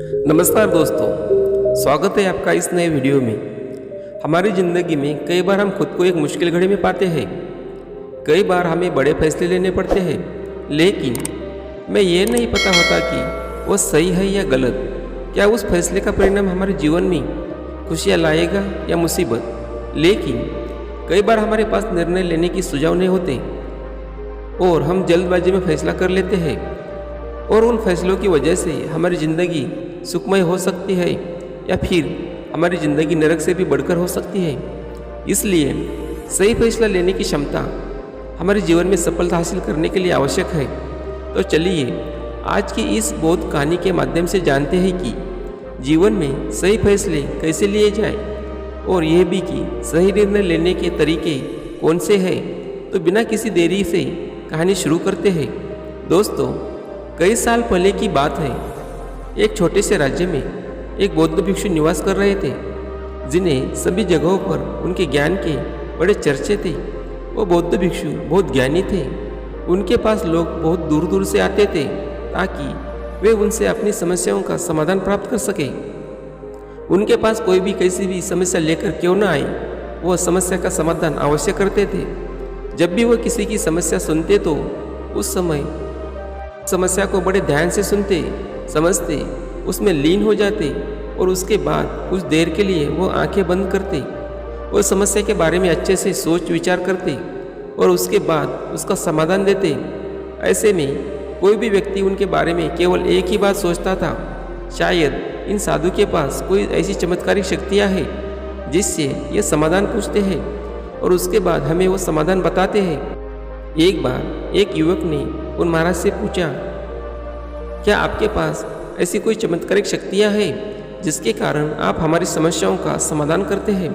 नमस्कार दोस्तों, स्वागत है आपका इस नए वीडियो में। हमारी ज़िंदगी में कई बार हम खुद को एक मुश्किल घड़ी में पाते हैं। कई बार हमें बड़े फैसले लेने पड़ते हैं, लेकिन हमें ये नहीं पता होता कि वो सही है या गलत। क्या उस फैसले का परिणाम हमारे जीवन में खुशियाँ लाएगा या मुसीबत। लेकिन कई बार हमारे पास निर्णय लेने की सुझाव नहीं होते और हम जल्दबाजी में फैसला कर लेते हैं, और उन फैसलों की वजह से हमारी ज़िंदगी सुखमय हो सकती है या फिर हमारी ज़िंदगी नरक से भी बढ़कर हो सकती है। इसलिए सही फैसला लेने की क्षमता हमारे जीवन में सफलता हासिल करने के लिए आवश्यक है। तो चलिए आज की इस बोध कहानी के माध्यम से जानते हैं कि जीवन में सही फैसले कैसे लिए जाएं, और यह भी कि सही निर्णय लेने के तरीके कौन से हैं। तो बिना किसी देरी से कहानी शुरू करते हैं। दोस्तों, कई साल पहले की बात है। एक छोटे से राज्य में एक बौद्ध भिक्षु निवास कर रहे थे, जिन्हें सभी जगहों पर उनके ज्ञान के बड़े चर्चे थे। वो बौद्ध भिक्षु बहुत ज्ञानी थे। उनके पास लोग बहुत दूर दूर से आते थे ताकि वे उनसे अपनी समस्याओं का समाधान प्राप्त कर सके। उनके पास कोई भी कैसी भी समस्या लेकर क्यों न आए, वह समस्या का समाधान अवश्य करते थे। जब भी वह किसी की समस्या सुनते तो उस समय समस्या को बड़े ध्यान से सुनते, समझते, उसमें लीन हो जाते, और उसके बाद कुछ देर के लिए वो आंखें बंद करते और समस्या के बारे में अच्छे से सोच विचार करते और उसके बाद उसका समाधान देते। ऐसे में कोई भी व्यक्ति उनके बारे में केवल एक ही बात सोचता था, शायद इन साधु के पास कोई ऐसी चमत्कारिक शक्तियाँ हैं जिससे ये समाधान पूछते हैं और उसके बाद हमें वो समाधान बताते हैं। एक बार एक युवक ने उन महाराज से पूछा, क्या आपके पास ऐसी कोई चमत्कारिक शक्तियाँ हैं जिसके कारण आप हमारी समस्याओं का समाधान करते हैं,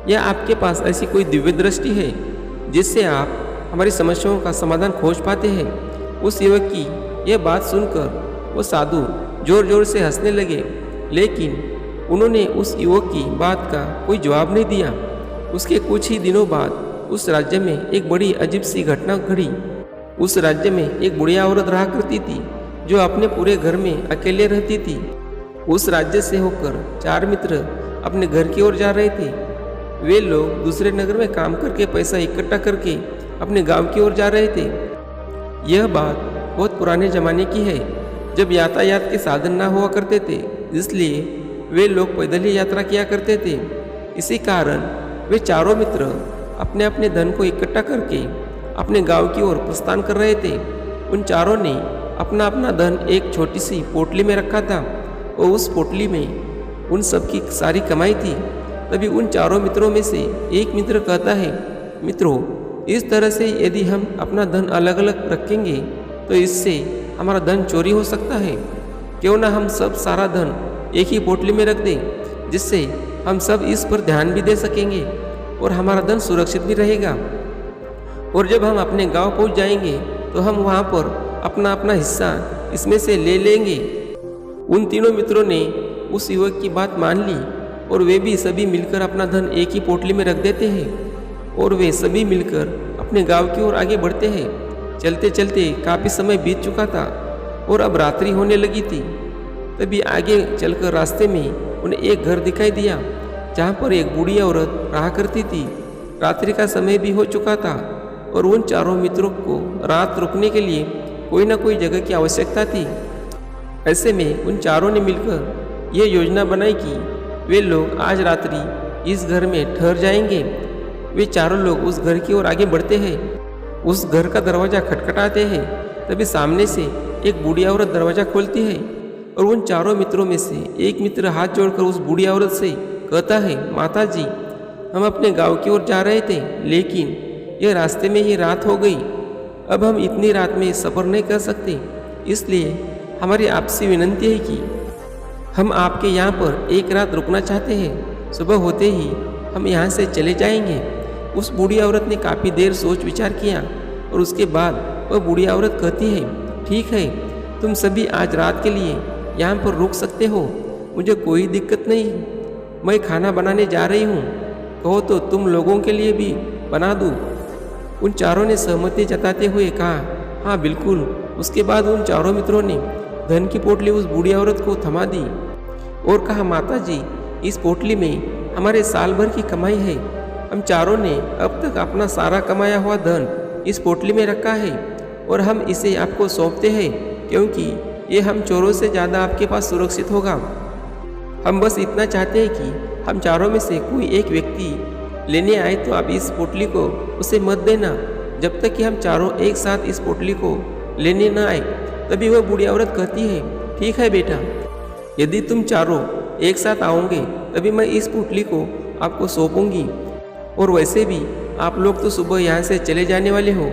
या आपके पास ऐसी कोई दिव्य दृष्टि है जिससे आप हमारी समस्याओं का समाधान खोज पाते हैं। उस युवक की यह बात सुनकर वो साधु जोर जोर से हंसने लगे, लेकिन उन्होंने उस युवक की बात का कोई जवाब नहीं दिया। उसके कुछ ही दिनों बाद उस राज्य में एक बड़ी अजीब सी घटना घटी। उस राज्य में एक बुढ़िया औरत रहा करती थी जो अपने पूरे घर में अकेले रहती थी। उस राज्य से होकर 4 मित्र अपने घर की ओर जा रहे थे। वे लोग दूसरे नगर में काम करके पैसा इकट्ठा करके अपने गांव की ओर जा रहे थे। यह बात बहुत पुराने ज़माने की है, जब यातायात के साधन ना हुआ करते थे, इसलिए वे लोग पैदल ही यात्रा किया करते थे। इसी कारण वे चारों मित्र अपने अपने धन को इकट्ठा करके अपने गांव की ओर प्रस्थान कर रहे थे। उन चारों ने अपना अपना धन एक छोटी सी पोटली में रखा था और उस पोटली में उन सबकी सारी कमाई थी। तभी उन चारों मित्रों में से एक मित्र कहता है, मित्रों, इस तरह से यदि हम अपना धन अलग अलग रखेंगे तो इससे हमारा धन चोरी हो सकता है। क्यों ना हम सब सारा धन एक ही पोटली में रख दें, जिससे हम सब इस पर ध्यान भी दे सकेंगे और हमारा धन सुरक्षित भी रहेगा। और जब हम अपने गांव पहुंच जाएंगे तो हम वहां पर अपना अपना हिस्सा इसमें से ले लेंगे। उन तीनों मित्रों ने उस युवक की बात मान ली और वे भी सभी मिलकर अपना धन एक ही पोटली में रख देते हैं और वे सभी मिलकर अपने गांव की ओर आगे बढ़ते हैं। चलते चलते काफ़ी समय बीत चुका था और अब रात्रि होने लगी थी। तभी आगे चलकर रास्ते में उन्हें एक घर दिखाई दिया जहाँ पर एक बूढ़ी औरत रहा करती थी। रात्रि का समय भी हो चुका था और उन चारों मित्रों को रात रुकने के लिए कोई ना कोई जगह की आवश्यकता थी। ऐसे में उन चारों ने मिलकर यह योजना बनाई कि वे लोग आज रात्रि इस घर में ठहर जाएंगे। वे चारों लोग उस घर की ओर आगे बढ़ते हैं। उस घर का दरवाज़ा खटखटाते हैं। तभी सामने से एक बूढ़ी औरत दरवाज़ा खोलती है और उन चारों मित्रों में से एक मित्र हाथ जोड़कर उस बूढ़ी औरत से कहता है, माता जी, हम अपने गांव की ओर जा रहे थे, लेकिन यह रास्ते में ही रात हो गई। अब हम इतनी रात में सफ़र नहीं कर सकते, इसलिए हमारी आपसे विनती है कि हम आपके यहाँ पर एक रात रुकना चाहते हैं। सुबह होते ही हम यहाँ से चले जाएंगे। उस बूढ़ी औरत ने काफ़ी देर सोच विचार किया और उसके बाद वह बूढ़ी औरत कहती है, ठीक है, तुम सभी आज रात के लिए यहाँ पर रुक सकते हो, मुझे कोई दिक्कत नहीं। मैं खाना बनाने जा रही हूँ, कहो तो तुम लोगों के लिए भी बना दूँ। उन चारों ने सहमति जताते हुए कहा, हाँ बिल्कुल। उसके बाद उन चारों मित्रों ने धन की पोटली उस बूढ़ी औरत को थमा दी और कहा, माता जी, इस पोटली में हमारे साल भर की कमाई है। हम चारों ने अब तक अपना सारा कमाया हुआ धन इस पोटली में रखा है और हम इसे आपको सौंपते हैं क्योंकि ये हम चोरों से ज़्यादा आपके पास सुरक्षित होगा। हम बस इतना चाहते हैं कि हम चारों में से कोई एक व्यक्ति लेने आए तो आप इस पोटली को उसे मत देना जब तक कि हम चारों एक साथ इस पोटली को लेने न आए। तभी वह बूढ़ी औरत कहती है, ठीक है बेटा, यदि तुम चारों एक साथ आओगे तभी मैं इस पोटली को आपको सौंपूंगी। और वैसे भी आप लोग तो सुबह यहाँ से चले जाने वाले हो,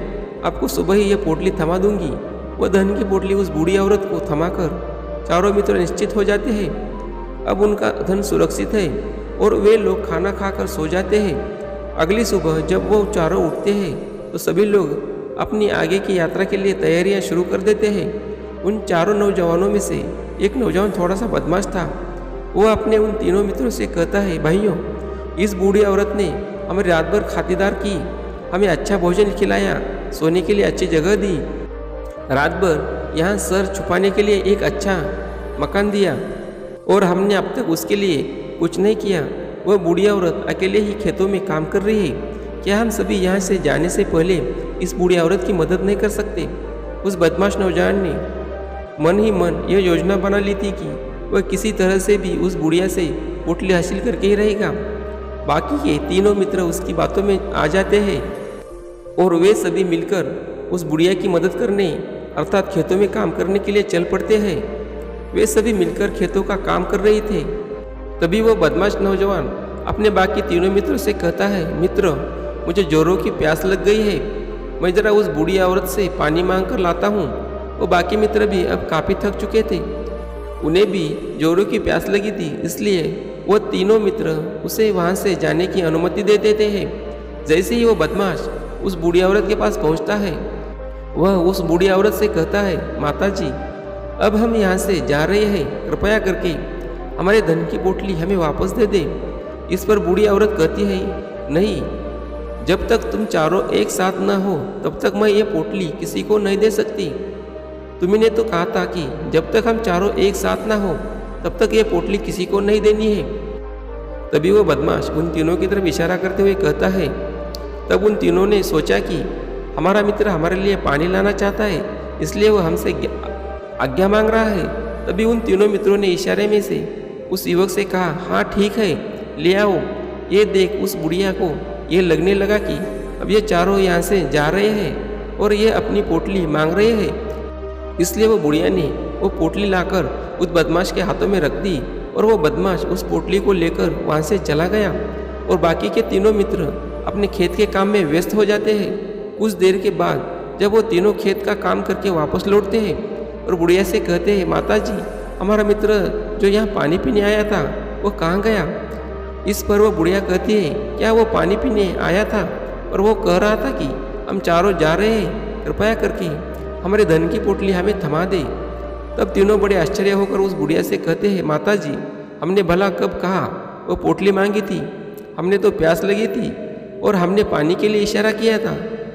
आपको सुबह ही यह पोटली थमा दूंगी। वह धन की पोटली उस बूढ़ी औरत को थमाकर चारों मित्र निश्चित हो जाते हैं। अब उनका धन सुरक्षित है और वे लोग खाना खाकर सो जाते हैं। अगली सुबह जब वो चारों उठते हैं तो सभी लोग अपनी आगे की यात्रा के लिए तैयारियां शुरू कर देते हैं। उन चारों नौजवानों में से एक नौजवान थोड़ा सा बदमाश था। वो अपने उन तीनों मित्रों से कहता है, भाइयों, इस बूढ़ी औरत ने हमें रात भर खातिरदार की, हमें अच्छा भोजन खिलाया, सोने के लिए अच्छी जगह दी, रात भर यहाँ सर छुपाने के लिए एक अच्छा मकान दिया और हमने अब तक उसके लिए कुछ नहीं किया। वह बूढ़ी औरत अकेले ही खेतों में काम कर रही है। क्या हम सभी यहाँ से जाने से पहले इस बूढ़ी औरत की मदद नहीं कर सकते? उस बदमाश नौजवान ने मन ही मन यह योजना बना ली थी कि वह किसी तरह से भी उस बुढ़िया से पोटली हासिल करके ही रहेगा। बाकी के तीनों मित्र उसकी बातों में आ जाते हैं और वे सभी मिलकर उस बुढ़िया की मदद करने अर्थात खेतों में काम करने के लिए चल पड़ते हैं। वे सभी मिलकर खेतों का काम कर रहे थे। तभी वो बदमाश नौजवान अपने बाकी तीनों मित्रों से कहता है, मित्र, मुझे जोरों की प्यास लग गई है, मैं ज़रा उस बूढ़ी औरत से पानी मांग कर लाता हूँ। वो बाकी मित्र भी अब काफ़ी थक चुके थे, उन्हें भी जोरों की प्यास लगी थी, इसलिए वो तीनों मित्र उसे वहाँ से जाने की अनुमति दे देते हैं। जैसे ही वो बदमाश उस बूढ़ी औरत के पास पहुँचता है, वह उस बूढ़ी औरत से कहता है, माता जी, अब हम यहाँ से जा रहे हैं, कृपया करके हमारे धन की पोटली हमें वापस दे दे। इस पर बूढ़ी औरत कहती है, नहीं, जब तक तुम चारों एक साथ न हो तब तक मैं ये पोटली किसी को नहीं दे सकती। तुमने तो कहा था कि जब तक हम चारों एक साथ ना हो तब तक ये पोटली किसी को नहीं देनी है। तभी वो बदमाश उन तीनों की तरफ इशारा करते हुए कहता है, तब उन तीनों ने सोचा कि हमारा मित्र हमारे लिए पानी लाना चाहता है, इसलिए वो हमसे आज्ञा मांग रहा है। तभी उन तीनों मित्रों ने इशारे में से उस युवक से कहा, हाँ ठीक है, ले आओ। ये देख, उस बुढ़िया को ये लगने लगा कि अब ये चारों यहाँ से जा रहे हैं और ये अपनी पोटली मांग रहे हैं, इसलिए वो बुढ़िया ने वो पोटली लाकर उस बदमाश के हाथों में रख दी और वो बदमाश उस पोटली को लेकर वहाँ से चला गया और बाकी के तीनों मित्र अपने खेत के काम में व्यस्त हो जाते हैं। कुछ देर के बाद जब वो तीनों खेत का काम करके वापस लौटते हैं और बुढ़िया से कहते हैं, माता जी, हमारा मित्र जो यहाँ पानी पीने आया था वो कहाँ गया? इस पर वो बुढ़िया कहती है, क्या वो पानी पीने आया था और वो कह रहा था कि हम चारों जा रहे हैं, कृपया करके हमारे धन की पोटली हमें थमा दे। तब तीनों बड़े आश्चर्य होकर उस बुढ़िया से कहते हैं, माता जी, हमने भला कब कहा वो पोटली मांगी थी? हमने तो प्यास लगी थी और हमने पानी के लिए इशारा किया था।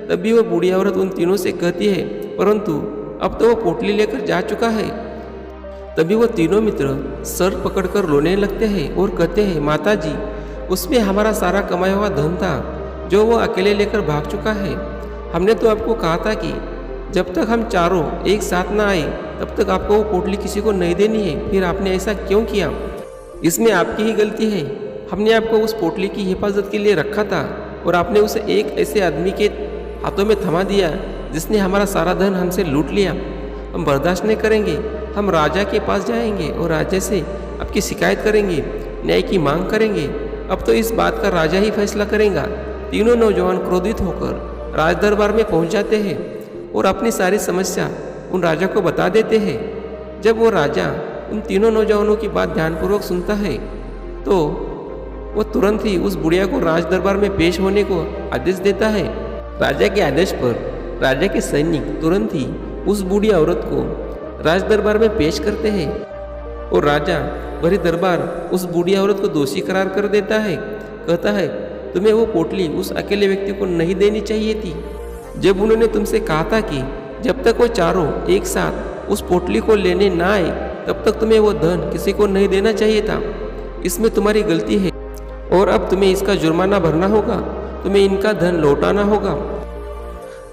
तब भी वो बूढ़ी औरत उन तीनों से कहती है, परंतु अब तो वो पोटली लेकर जा चुका है। तभी वो तीनों मित्र सर पकड़कर रोने लगते हैं और कहते हैं, माता जी, उसमें हमारा सारा कमाया हुआ धन था जो वो अकेले लेकर भाग चुका है। हमने तो आपको कहा था कि जब तक हम चारों एक साथ ना आए तब तक आपको वो पोटली किसी को नहीं देनी है, फिर आपने ऐसा क्यों किया? इसमें आपकी ही गलती है। हमने आपको उस पोटली की हिफाजत के लिए रखा था और आपने उसे एक ऐसे आदमी के हाथों में थमा दिया जिसने हमारा सारा धन हमसे लूट लिया। हम बर्दाश्त नहीं करेंगे, हम राजा के पास जाएंगे और राजा से आपकी शिकायत करेंगे, न्याय की मांग करेंगे। अब तो इस बात का राजा ही फैसला करेगा। तीनों नौजवान क्रोधित होकर राज दरबार में पहुंच जाते हैं और अपनी सारी समस्या उन राजा को बता देते हैं। जब वो राजा उन तीनों नौजवानों की बात ध्यानपूर्वक सुनता है तो वो तुरंत ही उस बुढ़िया को राज दरबार में पेश होने को आदेश देता है। राजा के आदेश पर राजा के सैनिक तुरंत ही उस बूढ़ी औरत को राज दरबार में पेश करते हैं और राजा भरी दरबार उस बूढ़ी औरत को दोषी करार कर देता है। कहता है, तुम्हें वो पोटली उस अकेले व्यक्ति को नहीं देनी चाहिए थी, जब उन्होंने तुमसे कहा था कि जब तक वो चारों एक साथ उस पोटली को लेने ना आए तब तक तुम्हें वो धन किसी को नहीं देना चाहिए था। इसमें तुम्हारी गलती है और अब तुम्हें इसका जुर्माना भरना होगा। तुम्हें इनका धन लौटाना होगा।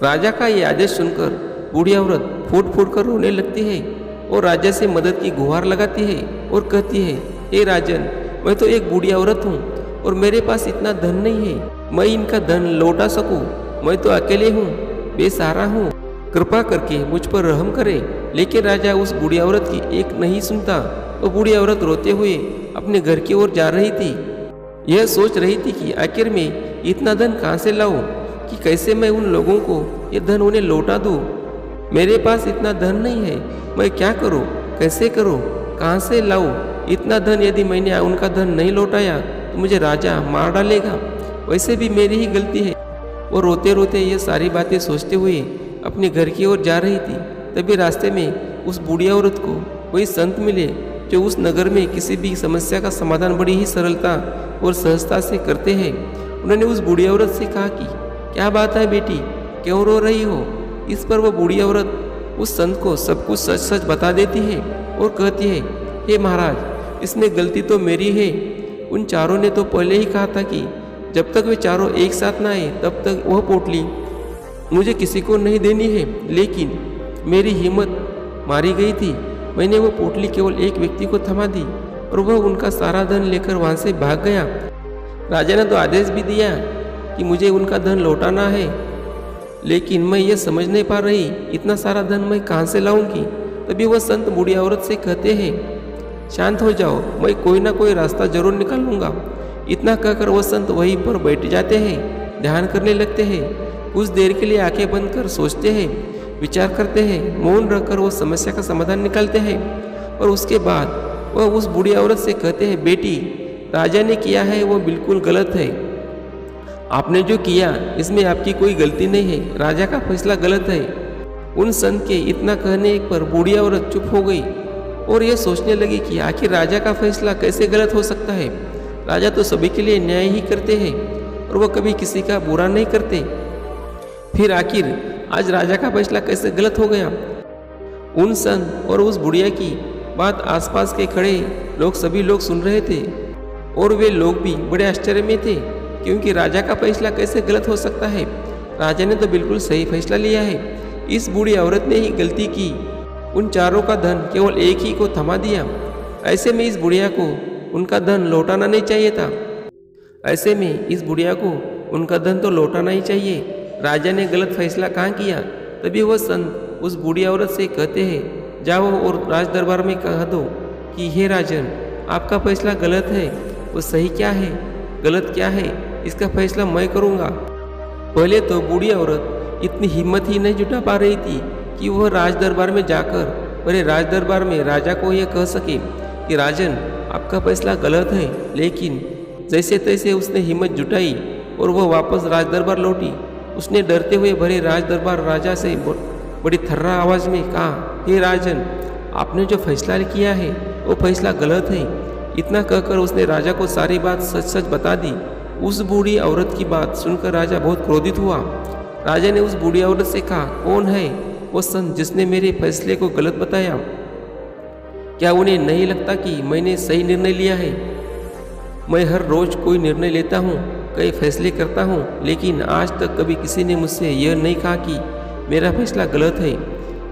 राजा का ये आदेश सुनकर बूढ़ी औरत फूट फूट कर रोने लगती है और राजा से मदद की गुहार लगाती है और कहती है, हे राजन, मैं तो एक बूढ़ी औरत हूँ और मेरे पास इतना धन नहीं है मैं इनका धन लौटा सकूँ। मैं तो अकेले हूँ, बेसहारा हूँ, कृपा करके मुझ पर रहम करें। लेकिन राजा उस बूढ़ी औरत की एक नहीं सुनता। वो बूढ़ी औरत रोते हुए अपने घर की ओर जा रही थी। यह सोच रही थी कि आखिर मैं इतना धन कहाँ से लाऊं, कि कैसे मैं उन लोगों को ये धन उन्हें लौटा दूं। मेरे पास इतना धन नहीं है, मैं क्या करूं, कैसे करूं, कहाँ से लाऊं इतना धन। यदि मैंने उनका धन नहीं लौटाया तो मुझे राजा मार डालेगा। वैसे भी मेरी ही गलती है। वो रोते रोते ये सारी बातें सोचते हुए अपने घर की ओर जा रही थी। तभी रास्ते में उस बूढ़ी औरत को वही संत मिले जो उस नगर में किसी भी समस्या का समाधान बड़ी ही सरलता और सहजता से करते हैं। उन्होंने उस बूढ़ी औरत से कहा कि क्या बात है बेटी, क्यों रो रही हो। इस पर वो बूढ़ी औरत उस संत को सब कुछ सच सच बता देती है और कहती है, हे महाराज, इसमें गलती तो मेरी है। उन चारों ने तो पहले ही कहा था कि जब तक वे चारों एक साथ ना आए तब तक वह पोटली मुझे किसी को नहीं देनी है। लेकिन मेरी हिम्मत मारी गई थी। मैंने वो पोटली केवल एक व्यक्ति को थमा दी और वह उनका सारा धन लेकर वहाँ से भाग गया। राजा ने तो आदेश भी दिया कि मुझे उनका धन लौटाना है, लेकिन मैं ये समझ नहीं पा रही इतना सारा धन मैं कहाँ से लाऊंगी। तभी वह संत बूढ़ी औरत से कहते हैं, शांत हो जाओ, मैं कोई ना कोई रास्ता जरूर निकालूंगा। इतना कहकर वह संत वहीं पर बैठ जाते हैं, ध्यान करने लगते हैं। कुछ देर के लिए आंखें बंद कर सोचते हैं, विचार करते हैं। मौन रहकर वो समस्या का समाधान निकालते हैं और उसके बाद वह उस बूढ़ी औरत से कहते हैं, बेटी, राजा ने किया है वो बिल्कुल गलत है। आपने जो किया इसमें आपकी कोई गलती नहीं है, राजा का फैसला गलत है। उन संत के इतना कहने पर बूढ़ी औरत चुप हो गई और यह सोचने लगी कि आखिर राजा का फैसला कैसे गलत हो सकता है। राजा तो सभी के लिए न्याय ही करते हैं और वह कभी किसी का बुरा नहीं करते। फिर आखिर आज राजा का फैसला कैसे गलत हो गया। उन संत और उस बुढ़िया की बात आसपास के खड़े लोग सभी लोग सुन रहे थे और वे लोग भी बड़े आश्चर्य में थे, क्योंकि राजा का फैसला कैसे गलत हो सकता है। राजा ने तो बिल्कुल सही फैसला लिया है। इस बूढ़ी औरत ने ही गलती की, उन चारों का धन केवल एक ही को थमा दिया। ऐसे में इस बुढ़िया को उनका धन लौटाना नहीं चाहिए था। ऐसे में इस बुढ़िया को उनका धन तो लौटाना ही चाहिए। राजा ने गलत फैसला कहाँ किया। तभी वह संत उस बूढ़ी औरत से कहते हैं, जाओ और राज दरबार में कह दो कि हे राजन, आपका फैसला गलत है। वो सही क्या है, गलत क्या है, इसका फैसला मैं करूँगा। पहले तो बूढ़ी औरत इतनी हिम्मत ही नहीं जुटा पा रही थी कि वह राज दरबार में जाकर बड़े राज दरबार में राजा को यह कह सके कि राजन, आपका फैसला गलत है। लेकिन जैसे तैसे उसने हिम्मत जुटाई और वह वापस राज दरबार लौटी। उसने डरते हुए भरे राज दरबार राजा से बड़ी थर्रा आवाज में कहा, हे राजन, आपने जो फैसला किया है वो फैसला गलत है। इतना कहकर उसने राजा को सारी बात सच सच बता दी। उस बूढ़ी औरत की बात सुनकर राजा बहुत क्रोधित हुआ। राजा ने उस बूढ़ी औरत से कहा, कौन है वो संत जिसने मेरे फैसले को गलत बताया। क्या उन्हें नहीं लगता कि मैंने सही निर्णय लिया है। मैं हर रोज कोई निर्णय लेता हूँ, कई फैसले करता हूँ, लेकिन आज तक कभी किसी ने मुझसे यह नहीं कहा कि मेरा फैसला गलत है।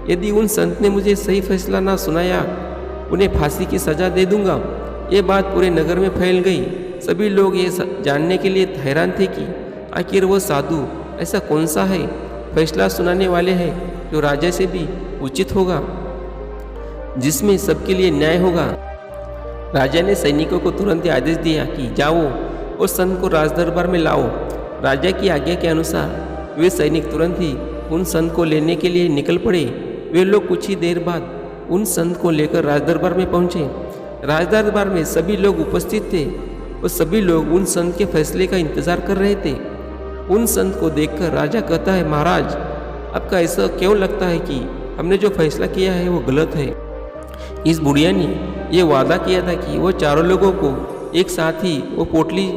यदि उन संत ने मुझे सही फैसला ना सुनाया, उन्हें फांसी की सजा दे दूंगा। ये बात पूरे नगर में फैल गई। सभी लोग ये जानने के लिए हैरान थे कि आखिर वो साधु ऐसा कौन सा है फैसला सुनाने वाले हैं जो राजा से भी उचित होगा, जिसमें सबके लिए न्याय होगा। राजा ने सैनिकों को तुरंत आदेश दिया कि जाओ और संत को राज दरबार में लाओ। राजा की आज्ञा के अनुसार वे सैनिक तुरंत ही उन संत को लेने के लिए निकल पड़े। वे लोग कुछ ही देर बाद उन संत को लेकर राज दरबार में पहुंचे। राज दरबार में सभी लोग उपस्थित थे और सभी लोग उन संत के फैसले का इंतजार कर रहे थे। उन संत को देखकर राजा कहता है, महाराज, आपका ऐसा क्यों लगता है कि हमने जो फैसला किया है वो गलत है। इस बुढ़िया ने ये वादा किया था कि वो चारों लोगों को एक साथ ही वो पोटली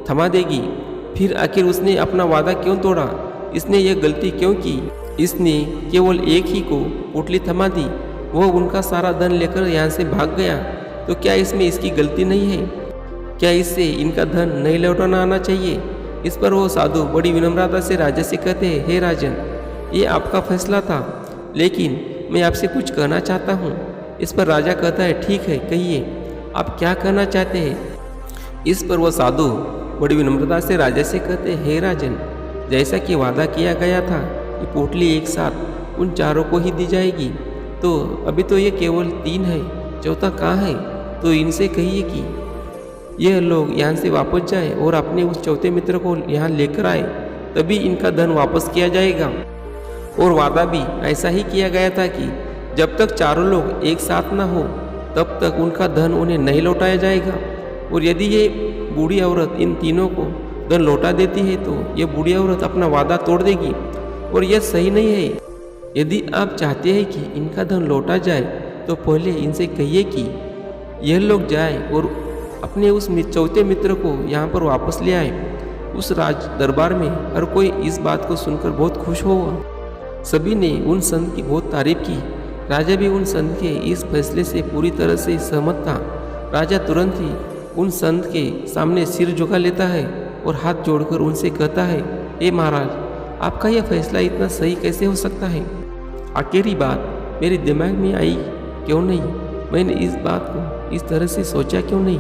थमा देगी। फिर आखिर उसने अपना वादा क्यों तोड़ा, इसने ये गलती क्यों की। इसने केवल एक ही को पोटली थमा दी, वो उनका सारा धन लेकर यहाँ से भाग गया, तो क्या इसमें इसकी गलती नहीं है? क्या इससे इनका धन नहीं लौटाना आना चाहिए? इस पर वो साधु बड़ी विनम्रता से राजा से कहते हैं, हे राजन, ये आपका फैसला था, लेकिन मैं आपसे कुछ कहना चाहता हूँ। इस पर राजा कहता है, ठीक है, कहिए, आप क्या कहना चाहते हैं? इस पर वह साधु बड़ी विनम्रता से राजा से कहते हैं, हे राजन, जैसा कि वादा किया गया था, ये पोटली एक साथ उन चारों को ही दी जाएगी। तो अभी तो ये केवल 3 है, चौथा कहाँ है? तो इनसे कहिए कि यह लोग यहाँ से वापस जाए और अपने उस चौथे मित्र को यहाँ लेकर आए, तभी इनका धन वापस किया जाएगा। और वादा भी ऐसा ही किया गया था कि जब तक चारों लोग एक साथ ना हो, तब तक उनका धन उन्हें नहीं लौटाया जाएगा। और यदि ये बूढ़ी औरत इन तीनों को धन लौटा देती है, तो यह बूढ़ी औरत अपना वादा तोड़ देगी, और यह सही नहीं है। यदि आप चाहते हैं कि इनका धन लौटा जाए, तो पहले इनसे कहिए कि यह लोग जाए और अपने उस चौथे मित्र को यहाँ पर वापस ले आए। उस राज दरबार में हर कोई इस बात को सुनकर बहुत खुश हुआ। सभी ने उन संत की बहुत तारीफ की। राजा भी उन संत के इस फैसले से पूरी तरह से सहमत था। राजा तुरंत ही उन संत के सामने सिर झुका लेता है और हाथ जोड़कर उनसे कहता है, हे महाराज, आपका यह फैसला इतना सही कैसे हो सकता है? आखिरी बात मेरे दिमाग में आई क्यों नहीं? मैंने इस बात को इस तरह से सोचा क्यों नहीं?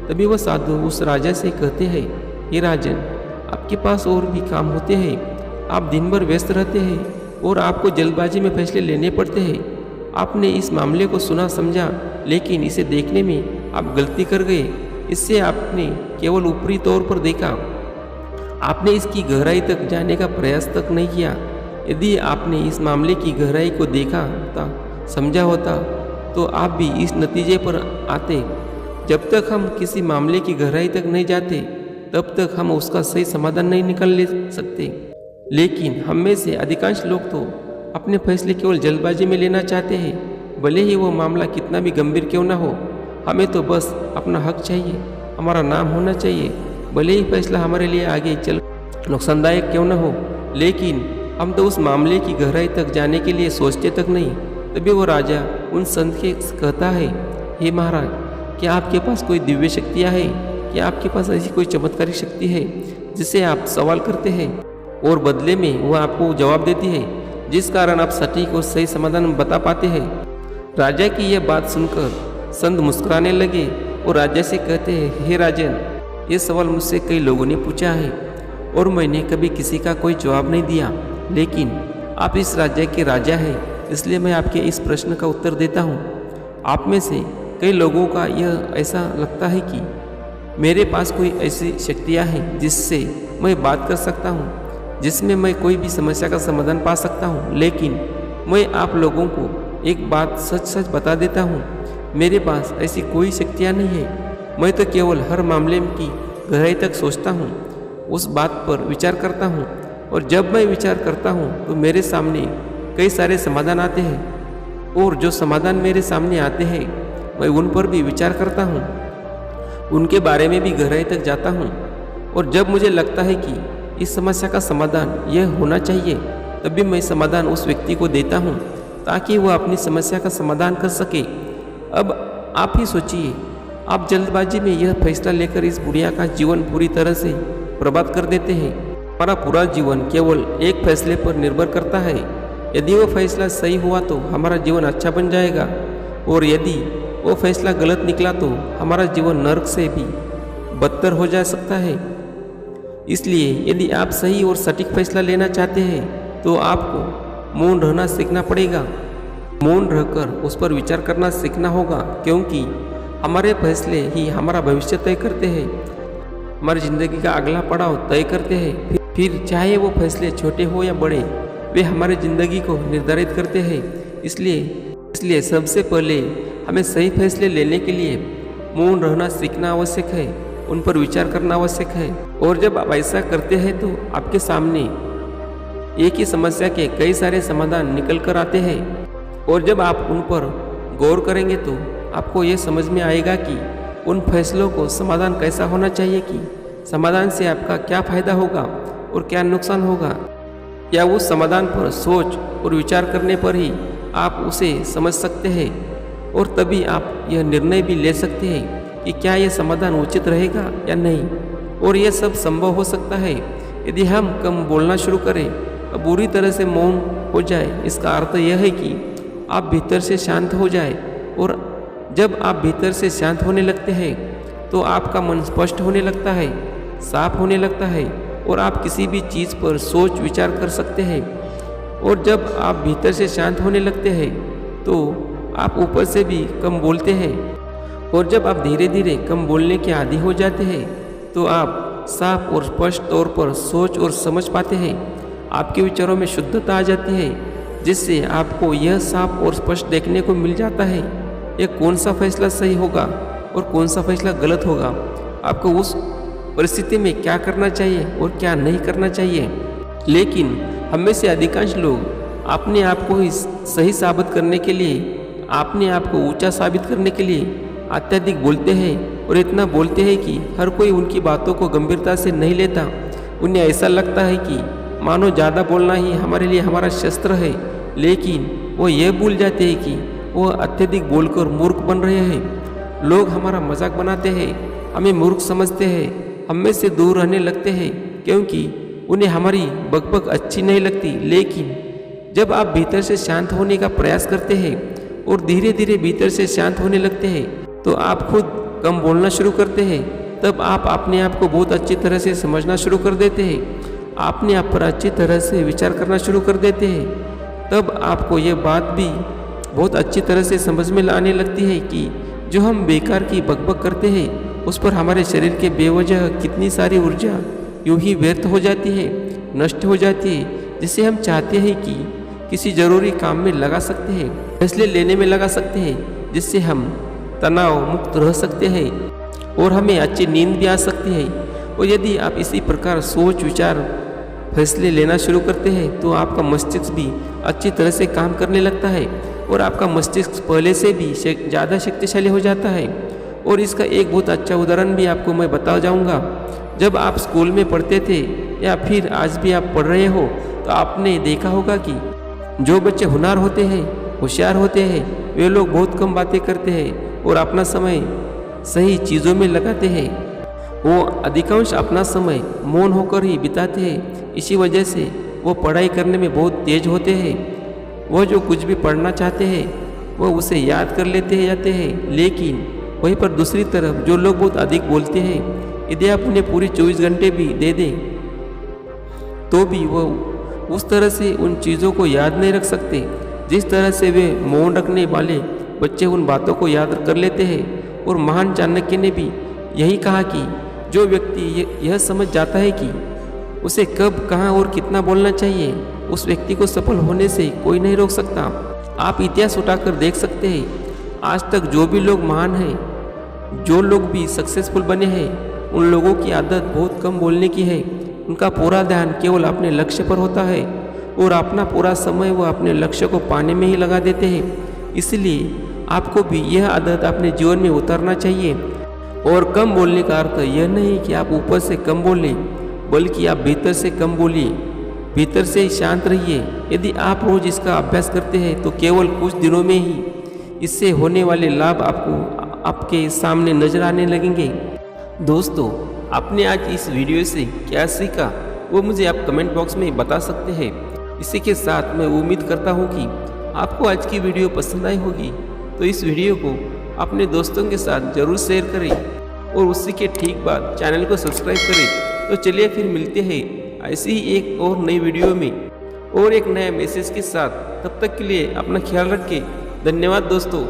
तभी वह साधु उस राजा से कहते हैं, हे राजन, आपके पास और भी काम होते हैं। आप दिन भर व्यस्त रहते हैं और आपको जल्दबाजी में फैसले लेने पड़ते हैं। आपने इस मामले को सुना समझा, लेकिन इसे देखने में आप गलती कर गए। इससे आपने केवल ऊपरी तौर पर देखा, आपने इसकी गहराई तक जाने का प्रयास तक नहीं किया। यदि आपने इस मामले की गहराई को देखा होता, समझा होता, तो आप भी इस नतीजे पर आते। जब तक हम किसी मामले की गहराई तक नहीं जाते, तब तक हम उसका सही समाधान नहीं निकाल ले सकते। लेकिन हम में से अधिकांश लोग तो अपने फैसले केवल जल्दबाजी में लेना चाहते हैं, भले ही वो मामला कितना भी गंभीर क्यों ना हो। हमें तो बस अपना हक चाहिए, हमारा नाम होना चाहिए, भले ही फैसला हमारे लिए आगे चल नुकसानदायक क्यों ना हो। लेकिन हम तो उस मामले की गहराई तक जाने के लिए सोचते तक नहीं। तभी वो राजा उन संत के कहता है, हे महाराज, क्या आपके पास कोई दिव्य शक्तियाँ है? क्या आपके पास ऐसी कोई चमत्कारिक शक्ति है जिसे आप सवाल करते हैं और बदले में वह आपको जवाब देती है, जिस कारण आप सटीक और सही समाधान बता पाते हैं? राजा की यह बात सुनकर संत मुस्कुराने लगे और राजा से कहते हैं, हे राजन, ये सवाल मुझसे कई लोगों ने पूछा है और मैंने कभी किसी का कोई जवाब नहीं दिया, लेकिन आप इस राज्य के राजा हैं, इसलिए मैं आपके इस प्रश्न का उत्तर देता हूँ। आप में से कई लोगों का यह ऐसा लगता है कि मेरे पास कोई ऐसी शक्तियाँ हैं जिससे मैं बात कर सकता हूँ, जिसमें मैं कोई भी समस्या का समाधान पा सकता हूँ। लेकिन मैं आप लोगों को एक बात सच सच बता देता हूँ, मेरे पास ऐसी कोई शक्तियाँ नहीं है। मैं तो केवल हर मामले की गहराई तक सोचता हूँ, उस बात पर विचार करता हूँ, और जब मैं विचार करता हूँ तो मेरे सामने कई सारे समाधान आते हैं, और जो समाधान मेरे सामने आते हैं मैं उन पर भी विचार करता हूँ, उनके बारे में भी गहराई तक जाता हूँ। और जब मुझे लगता है कि इस समस्या का समाधान यह होना चाहिए, तभी मैं समाधान उस व्यक्ति को देता हूँ ताकि वह अपनी समस्या का समाधान कर सके। अब आप ही सोचिए, आप जल्दबाजी में यह फैसला लेकर इस बुढ़िया का जीवन पूरी तरह से बर्बाद कर देते हैं। हमारा पूरा जीवन केवल एक फैसले पर निर्भर करता है। यदि वो फैसला सही हुआ तो हमारा जीवन अच्छा बन जाएगा, और यदि वो फैसला गलत निकला तो हमारा जीवन नर्क से भी बदतर हो जा सकता है। इसलिए यदि आप सही और सटीक फैसला लेना चाहते हैं तो आपको मौन रहना सीखना पड़ेगा। मौन रहकर उस पर विचार करना सीखना होगा, क्योंकि हमारे फैसले ही हमारा भविष्य तय करते हैं, हमारी ज़िंदगी का अगला पड़ाव तय करते हैं। फिर चाहे वो फैसले छोटे हो या बड़े, वे हमारी ज़िंदगी को निर्धारित करते हैं। इसलिए सबसे पहले हमें सही फैसले लेने के लिए मौन रहना सीखना आवश्यक है, उन पर विचार करना आवश्यक है। और जब आप ऐसा करते हैं तो आपके सामने एक ही समस्या के कई सारे समाधान निकल कर आते हैं, और जब आप उन पर गौर करेंगे तो आपको ये समझ में आएगा कि उन फैसलों को समाधान कैसा होना चाहिए, कि समाधान से आपका क्या फ़ायदा होगा और क्या नुकसान होगा, या उस समाधान पर सोच और विचार करने पर ही आप उसे समझ सकते हैं और तभी आप यह निर्णय भी ले सकते हैं कि क्या यह समाधान उचित रहेगा या नहीं। और यह सब संभव हो सकता है यदि हम कम बोलना शुरू करें और बुरी तरह से मौन हो जाए। इसका अर्थ यह है कि आप भीतर से शांत हो जाए, और जब आप भीतर से शांत होने लगते हैं तो आपका मन स्पष्ट होने लगता है, साफ होने लगता है, और आप किसी भी चीज़ पर सोच विचार कर सकते हैं। और जब आप भीतर से शांत होने लगते हैं तो आप ऊपर से भी कम बोलते हैं, और जब आप धीरे धीरे कम बोलने के आदी हो जाते हैं तो आप साफ और स्पष्ट तौर पर सोच और समझ पाते हैं। आपके विचारों में शुद्धता आ जाती है, जिससे आपको यह साफ और स्पष्ट देखने को मिल जाता है यह कौन सा फैसला सही होगा और कौन सा फैसला गलत होगा। आपको उस परिस्थिति में क्या करना चाहिए और क्या नहीं करना चाहिए। लेकिन हम में से अधिकांश लोग अपने आप को ही सही साबित करने के लिए, अपने आप को ऊंचा साबित करने के लिए अत्यधिक बोलते हैं, और इतना बोलते हैं कि हर कोई उनकी बातों को गंभीरता से नहीं लेता। उन्हें ऐसा लगता है कि मानो ज़्यादा बोलना ही हमारे लिए हमारा शस्त्र है, लेकिन वो ये भूल जाते हैं कि वो अत्यधिक बोलकर मूर्ख बन रहे हैं। लोग हमारा मजाक बनाते हैं, हमें मूर्ख समझते हैं, हम में से दूर रहने लगते हैं क्योंकि उन्हें हमारी बकबक अच्छी नहीं लगती। लेकिन जब आप भीतर से शांत होने का प्रयास करते हैं और धीरे धीरे भीतर से शांत होने लगते हैं तो आप खुद कम बोलना शुरू करते हैं। तब आप अपने आप को बहुत अच्छी तरह से समझना शुरू कर देते हैं, अपने आप पर अच्छी तरह से विचार करना शुरू कर देते हैं। तब आपको ये बात भी बहुत अच्छी तरह से समझ में आने लगती है कि जो हम बेकार की बकबक करते हैं उस पर हमारे शरीर के बेवजह कितनी सारी ऊर्जा यूं ही व्यर्थ हो जाती है, नष्ट हो जाती है, जिसे हम चाहते हैं कि किसी जरूरी काम में लगा सकते हैं, फैसले लेने में लगा सकते हैं, जिससे हम तनाव मुक्त रह सकते हैं और हमें अच्छी नींद भी आ सकती है। और यदि आप इसी प्रकार सोच विचार फैसले लेना शुरू करते हैं तो आपका मस्तिष्क भी अच्छी तरह से काम करने लगता है, और आपका मस्तिष्क पहले से भी ज़्यादा शक्तिशाली हो जाता है। और इसका एक बहुत अच्छा उदाहरण भी आपको मैं बता जाऊंगा। जब आप स्कूल में पढ़ते थे या फिर आज भी आप पढ़ रहे हो तो आपने देखा होगा कि जो बच्चे होनहार होते हैं, होशियार होते हैं, वे लोग बहुत कम बातें करते हैं और अपना समय सही चीज़ों में लगाते हैं। वो अधिकांश अपना समय मौन होकर ही बिताते हैं। इसी वजह से वो पढ़ाई करने में बहुत तेज होते हैं। वो जो कुछ भी पढ़ना चाहते हैं वो उसे याद कर लेते जाते हैं। लेकिन वहीं पर दूसरी तरफ जो लोग बहुत अधिक बोलते हैं, यदि आप उन्हें पूरी 24 घंटे भी दे दें तो भी वो उस तरह से उन चीज़ों को याद नहीं रख सकते जिस तरह से वे मौन रखने वाले बच्चे उन बातों को याद कर लेते हैं। और महान चाणक्य ने भी यही कहा कि जो व्यक्ति यह समझ जाता है कि उसे कब, कहाँ और कितना बोलना चाहिए, उस व्यक्ति को सफल होने से कोई नहीं रोक सकता। आप इतिहास उठाकर देख सकते हैं, आज तक जो भी लोग महान हैं, जो लोग भी सक्सेसफुल बने हैं, उन लोगों की आदत बहुत कम बोलने की है। उनका पूरा ध्यान केवल अपने लक्ष्य पर होता है और अपना पूरा समय वो अपने लक्ष्य को पाने में ही लगा देते हैं। इसलिए आपको भी यह आदत अपने जीवन में उतारना चाहिए। और कम बोलने का अर्थ यह नहीं कि आप ऊपर से कम बोलें, बल्कि आप भीतर से कम बोलिए, भीतर से ही शांत रहिए। यदि आप रोज इसका अभ्यास करते हैं तो केवल कुछ दिनों में ही इससे होने वाले लाभ आपको आपके सामने नजर आने लगेंगे। दोस्तों, आपने आज इस वीडियो से क्या सीखा वो मुझे आप कमेंट बॉक्स में बता सकते हैं। इसी के साथ मैं उम्मीद करता हूँ कि आपको आज की वीडियो पसंद आई होगी, तो इस वीडियो को अपने दोस्तों के साथ ज़रूर शेयर करें और उसी के ठीक बाद चैनल को सब्सक्राइब करें। तो चलिए फिर मिलते हैं ऐसी ही एक और नई वीडियो में और एक नए मैसेज के साथ। तब तक के लिए अपना ख्याल रखें। धन्यवाद दोस्तों।